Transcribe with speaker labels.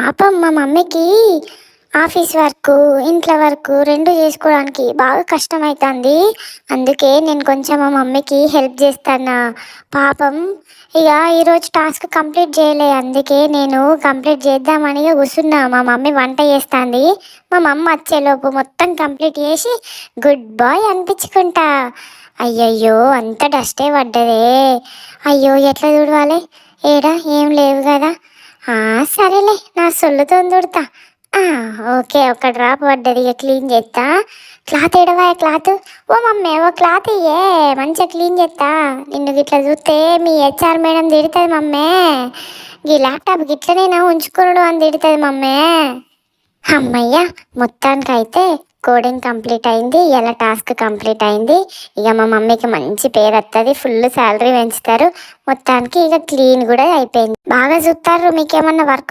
Speaker 1: పాపం మా మమ్మీకి ఆఫీస్ వర్క్, ఇంట్లో వర్క్ 2 చేసుకోవడానికి బాగా కష్టమైతాంది. అందుకే నేను కొంచెం మా మమ్మీకి హెల్ప్ చేస్తాన్నా. పాపం ఇగ ఈరోజు టాస్క్ కంప్లీట్ చేయలే. అందుకే నేను కంప్లీట్ చేద్దామని కూసున్నా. మా మమ్మీ వంట చేస్తాంది. మా మమ్మ వచ్చేలోపు మొత్తం కంప్లీట్ చేసి గుడ్ బాయ్ అనిపించుకుంటా. అయ్యయ్యో! అంత డస్టే పడ్డదే. అయ్యో! ఎట్లా తుడవాలే? ఏడా ఏం లేవు కదా! సరేలే నా సొల్లుతోని తుడతా. ఆ! ఓకే. ఒక డ్రాప్ పడ్డది. ఇగ క్లీన్ చేత్తా. క్లాత్ ఏడవాయే క్లాత్? ఓ మమ్మీ ఓ క్లాత్ ఇయ్యే మంచిగా క్లీన్ చేత్తా. నిన్ను గిట్లా చూస్తే మీ హెచ్ఆర్ మేడం తిడతది మమ్మీ. గీ ల్యాప్‌టాప్ గిట్లనేనా ఉంచుకునుడు అని తిడతది మమ్మీ. హమ్మయ్య! మొత్తానికైతే కోడింగ్ కంప్లీట్ అయింది. ఇయాల టాస్క్ కంప్లీట్ అయింది. ఇగ మా మమ్మీకి మంచి పేరొత్తది. ఫుల్ సాలరీ పెంచుతారు. మొత్తానికి ఇగ క్లీన్ గూడా అయిపోయింది. బాగా చూత్తార్రు. మీకేమన్నా వర్క్